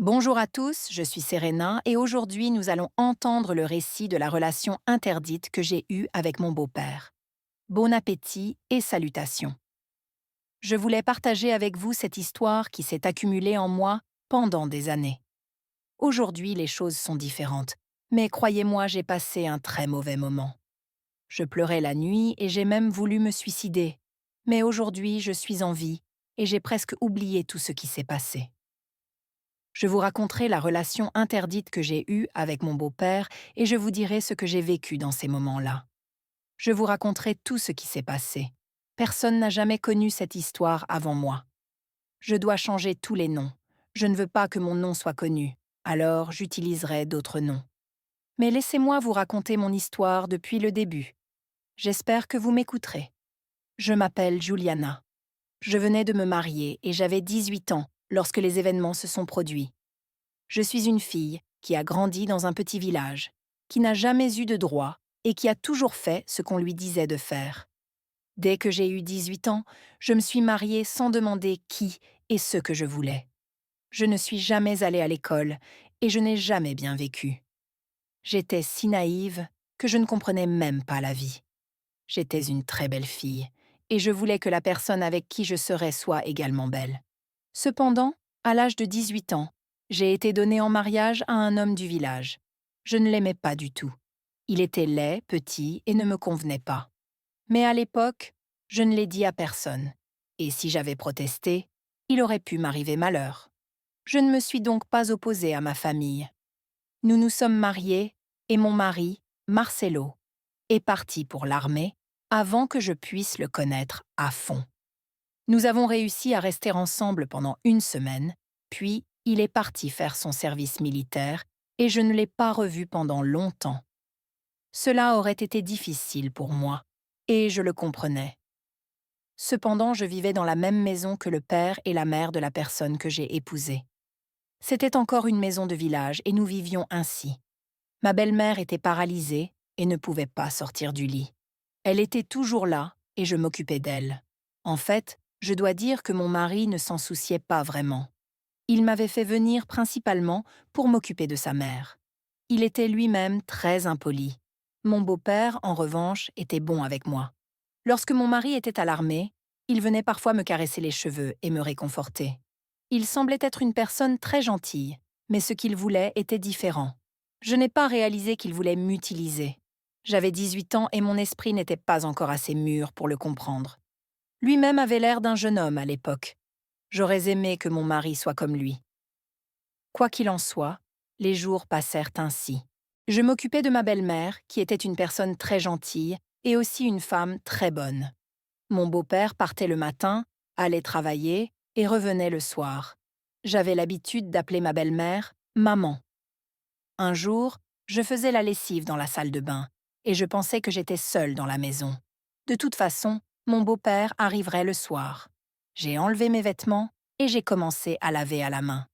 Bonjour à tous, je suis Serena et aujourd'hui nous allons entendre le récit de la relation interdite que j'ai eue avec mon beau-père. Bon appétit et salutations. Je voulais partager avec vous cette histoire qui s'est accumulée en moi pendant des années. Aujourd'hui les choses sont différentes, mais croyez-moi j'ai passé un très mauvais moment. Je pleurais la nuit et j'ai même voulu me suicider. Mais aujourd'hui je suis en vie et j'ai presque oublié tout ce qui s'est passé. Je vous raconterai la relation interdite que j'ai eue avec mon beau-père et je vous dirai ce que j'ai vécu dans ces moments-là. Je vous raconterai tout ce qui s'est passé. Personne n'a jamais connu cette histoire avant moi. Je dois changer tous les noms. Je ne veux pas que mon nom soit connu, alors j'utiliserai d'autres noms. Mais laissez-moi vous raconter mon histoire depuis le début. J'espère que vous m'écouterez. Je m'appelle Juliana. Je venais de me marier et j'avais 18 ans lorsque les événements se sont produits. Je suis une fille qui a grandi dans un petit village, qui n'a jamais eu de droit et qui a toujours fait ce qu'on lui disait de faire. Dès que j'ai eu 18 ans, je me suis mariée sans demander qui et ce que je voulais. Je ne suis jamais allée à l'école et je n'ai jamais bien vécu. J'étais si naïve que je ne comprenais même pas la vie. J'étais une très belle fille et je voulais que la personne avec qui je serais soit également belle. Cependant, à l'âge de 18 ans, j'ai été donnée en mariage à un homme du village. Je ne l'aimais pas du tout. Il était laid, petit et ne me convenait pas. Mais à l'époque, je ne l'ai dit à personne. Et si j'avais protesté, il aurait pu m'arriver malheur. Je ne me suis donc pas opposée à ma famille. Nous nous sommes mariés et mon mari, Marcelo, est parti pour l'armée avant que je puisse le connaître à fond. Nous avons réussi à rester ensemble pendant une semaine, puis il est parti faire son service militaire et je ne l'ai pas revu pendant longtemps. Cela aurait été difficile pour moi, et je le comprenais. Cependant, je vivais dans la même maison que le père et la mère de la personne que j'ai épousée. C'était encore une maison de village et nous vivions ainsi. Ma belle-mère était paralysée et ne pouvait pas sortir du lit. Elle était toujours là et je m'occupais d'elle. En fait, je dois dire que mon mari ne s'en souciait pas vraiment. Il m'avait fait venir principalement pour m'occuper de sa mère. Il était lui-même très impoli. Mon beau-père, en revanche, était bon avec moi. Lorsque mon mari était à l'armée, il venait parfois me caresser les cheveux et me réconforter. Il semblait être une personne très gentille, mais ce qu'il voulait était différent. Je n'ai pas réalisé qu'il voulait m'utiliser. J'avais 18 ans et mon esprit n'était pas encore assez mûr pour le comprendre. Lui-même avait l'air d'un jeune homme à l'époque. J'aurais aimé que mon mari soit comme lui. Quoi qu'il en soit, les jours passèrent ainsi. Je m'occupais de ma belle-mère, qui était une personne très gentille et aussi une femme très bonne. Mon beau-père partait le matin, allait travailler et revenait le soir. J'avais l'habitude d'appeler ma belle-mère « maman ». Un jour, je faisais la lessive dans la salle de bain et je pensais que j'étais seule dans la maison. De toute façon, mon beau-père arriverait le soir. J'ai enlevé mes vêtements et j'ai commencé à laver à la main.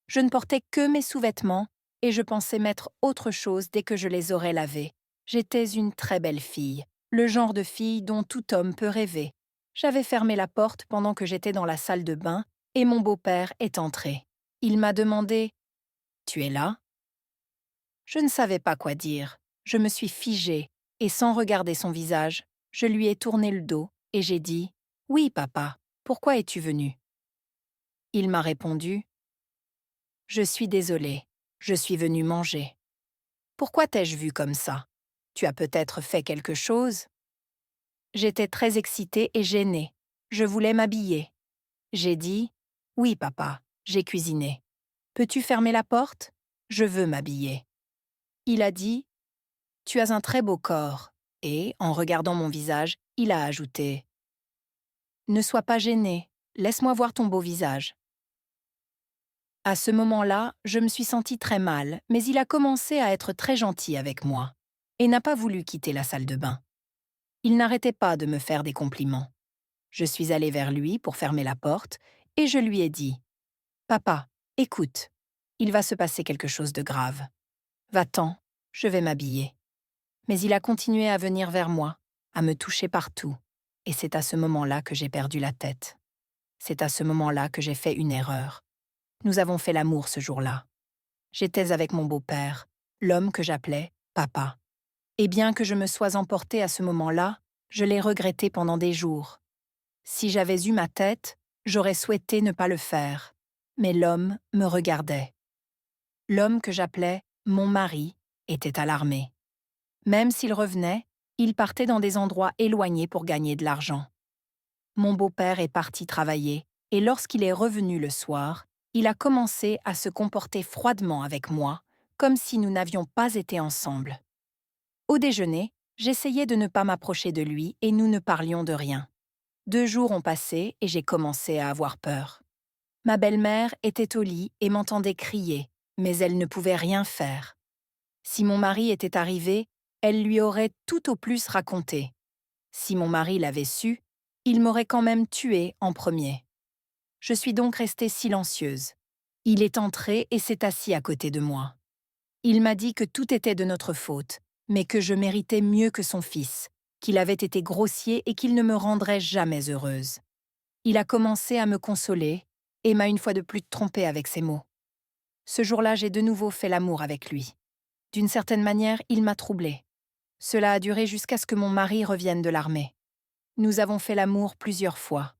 Je ne portais que mes sous-vêtements et je pensais mettre autre chose dès que je les aurais lavés. J'étais une très belle fille, le genre de fille dont tout homme peut rêver. J'avais fermé la porte pendant que j'étais dans la salle de bain et mon beau-père est entré. Il m'a demandé « Tu es là ?» Je ne savais pas quoi dire. Je me suis figée et sans regarder son visage, je lui ai tourné le dos et j'ai dit « Oui, papa, pourquoi es-tu venu ?» Il m'a répondu « Je suis désolée, je suis venu manger. » Pourquoi t'ai-je vu comme ça? Tu as peut-être fait quelque chose? J'étais très excitée et gênée. Je voulais m'habiller. J'ai dit « Oui, papa, j'ai cuisiné. Peux-tu fermer la porte? Je veux m'habiller. » Il a dit « Tu as un très beau corps. » Et, en regardant mon visage, il a ajouté « Ne sois pas gênée, laisse-moi voir ton beau visage. » À ce moment-là, je me suis sentie très mal, mais il a commencé à être très gentil avec moi et n'a pas voulu quitter la salle de bain. Il n'arrêtait pas de me faire des compliments. Je suis allée vers lui pour fermer la porte et je lui ai dit « Papa, écoute, il va se passer quelque chose de grave. Va-t'en, je vais m'habiller. » Mais il a continué à venir vers moi, à me toucher partout, et c'est à ce moment-là que j'ai perdu la tête. C'est à ce moment-là que j'ai fait une erreur. Nous avons fait l'amour ce jour-là. J'étais avec mon beau-père, l'homme que j'appelais papa. Et bien que je me sois emportée à ce moment-là, je l'ai regretté pendant des jours. Si j'avais eu ma tête, j'aurais souhaité ne pas le faire. Mais l'homme me regardait. L'homme que j'appelais mon mari était à l'armée. Même s'il revenait, il partait dans des endroits éloignés pour gagner de l'argent. Mon beau-père est parti travailler, et lorsqu'il est revenu le soir, il a commencé à se comporter froidement avec moi, comme si nous n'avions pas été ensemble. Au déjeuner, j'essayais de ne pas m'approcher de lui et nous ne parlions de rien. 2 jours ont passé et j'ai commencé à avoir peur. Ma belle-mère était au lit et m'entendait crier, mais elle ne pouvait rien faire. Si mon mari était arrivé, elle lui aurait tout au plus raconté. Si mon mari l'avait su, il m'aurait quand même tuée en premier. Je suis donc restée silencieuse. Il est entré et s'est assis à côté de moi. Il m'a dit que tout était de notre faute, mais que je méritais mieux que son fils, qu'il avait été grossier et qu'il ne me rendrait jamais heureuse. Il a commencé à me consoler et m'a une fois de plus trompée avec ses mots. Ce jour-là, j'ai de nouveau fait l'amour avec lui. D'une certaine manière, il m'a troublée. Cela a duré jusqu'à ce que mon mari revienne de l'armée. Nous avons fait l'amour plusieurs fois.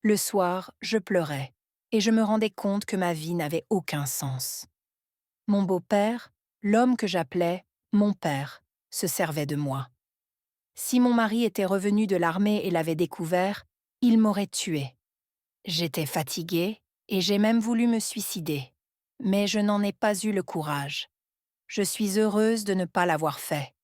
Le soir, je pleurais, et je me rendais compte que ma vie n'avait aucun sens. Mon beau-père, l'homme que j'appelais mon père, se servait de moi. Si mon mari était revenu de l'armée et l'avait découvert, il m'aurait tuée. J'étais fatiguée et j'ai même voulu me suicider, mais je n'en ai pas eu le courage. Je suis heureuse de ne pas l'avoir fait.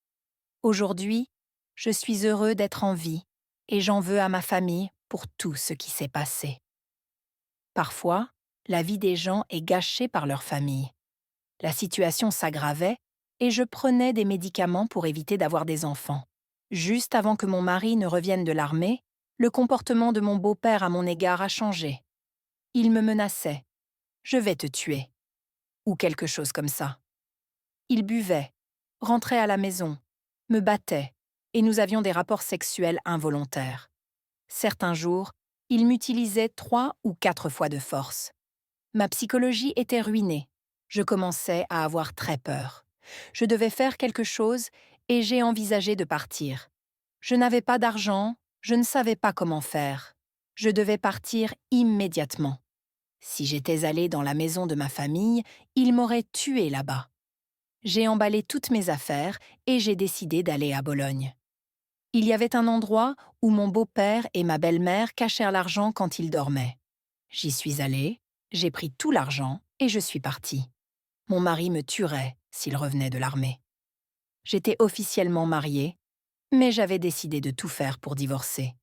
Aujourd'hui, je suis heureux d'être en vie et j'en veux à ma famille pour tout ce qui s'est passé. Parfois, la vie des gens est gâchée par leur famille. La situation s'aggravait et je prenais des médicaments pour éviter d'avoir des enfants. Juste avant que mon mari ne revienne de l'armée, le comportement de mon beau-père à mon égard a changé. Il me menaçait. « Je vais te tuer » ou quelque chose comme ça. Il buvait, rentrait à la maison, me battait et nous avions des rapports sexuels involontaires. Certains jours, il m'utilisait 3 ou 4 fois de force. Ma psychologie était ruinée. Je commençais à avoir très peur. Je devais faire quelque chose et j'ai envisagé de partir. Je n'avais pas d'argent, je ne savais pas comment faire. Je devais partir immédiatement. Si j'étais allée dans la maison de ma famille, ils m'auraient tuée là-bas. J'ai emballé toutes mes affaires et j'ai décidé d'aller à Bologne. Il y avait un endroit où mon beau-père et ma belle-mère cachèrent l'argent quand ils dormaient. J'y suis allée, j'ai pris tout l'argent et je suis partie. Mon mari me tuerait s'il revenait de l'armée. J'étais officiellement mariée, mais j'avais décidé de tout faire pour divorcer.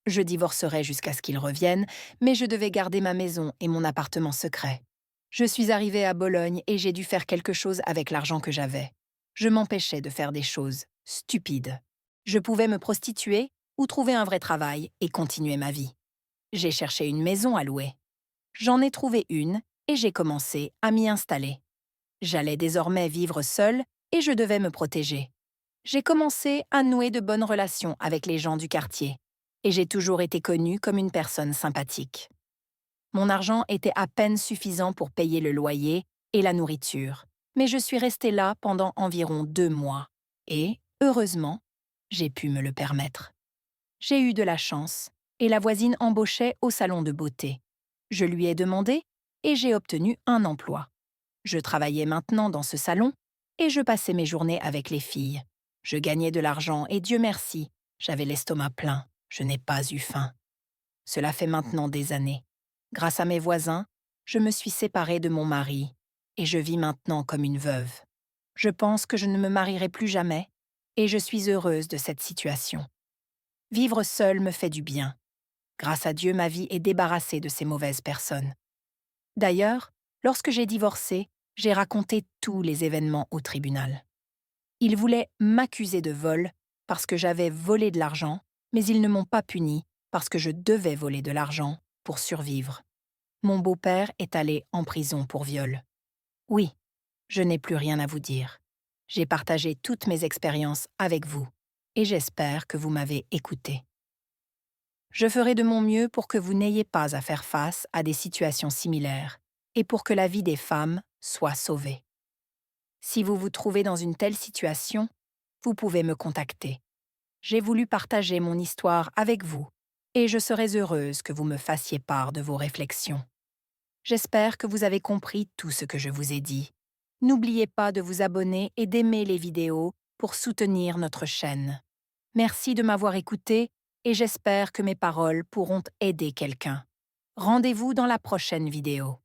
Je divorcerais jusqu'à ce qu'il revienne, mais je devais garder ma maison et mon appartement secret. Je suis arrivée à Bologne et j'ai dû faire quelque chose avec l'argent que j'avais. Je m'empêchais de faire des choses stupides. Je pouvais me prostituer ou trouver un vrai travail et continuer ma vie. J'ai cherché une maison à louer. J'en ai trouvé une et j'ai commencé à m'y installer. J'allais désormais vivre seule et je devais me protéger. J'ai commencé à nouer de bonnes relations avec les gens du quartier et j'ai toujours été connue comme une personne sympathique. Mon argent était à peine suffisant pour payer le loyer et la nourriture, mais je suis restée là pendant environ 2 mois et, heureusement, j'ai pu me le permettre. J'ai eu de la chance et la voisine embauchait au salon de beauté. Je lui ai demandé et j'ai obtenu un emploi. Je travaillais maintenant dans ce salon et je passais mes journées avec les filles. Je gagnais de l'argent et Dieu merci, j'avais l'estomac plein, je n'ai pas eu faim. Cela fait maintenant des années. Grâce à mes voisins, je me suis séparée de mon mari et je vis maintenant comme une veuve. Je pense que je ne me marierai plus jamais et je suis heureuse de cette situation. Vivre seule me fait du bien. Grâce à Dieu, ma vie est débarrassée de ces mauvaises personnes. D'ailleurs, lorsque j'ai divorcé, j'ai raconté tous les événements au tribunal. Ils voulaient m'accuser de vol parce que j'avais volé de l'argent, mais ils ne m'ont pas puni parce que je devais voler de l'argent pour survivre. Mon beau-père est allé en prison pour viol. Oui, je n'ai plus rien à vous dire. J'ai partagé toutes mes expériences avec vous et j'espère que vous m'avez écouté. Je ferai de mon mieux pour que vous n'ayez pas à faire face à des situations similaires et pour que la vie des femmes soit sauvée. Si vous vous trouvez dans une telle situation, vous pouvez me contacter. J'ai voulu partager mon histoire avec vous et je serais heureuse que vous me fassiez part de vos réflexions. J'espère que vous avez compris tout ce que je vous ai dit. N'oubliez pas de vous abonner et d'aimer les vidéos pour soutenir notre chaîne. Merci de m'avoir écouté et j'espère que mes paroles pourront aider quelqu'un. Rendez-vous dans la prochaine vidéo.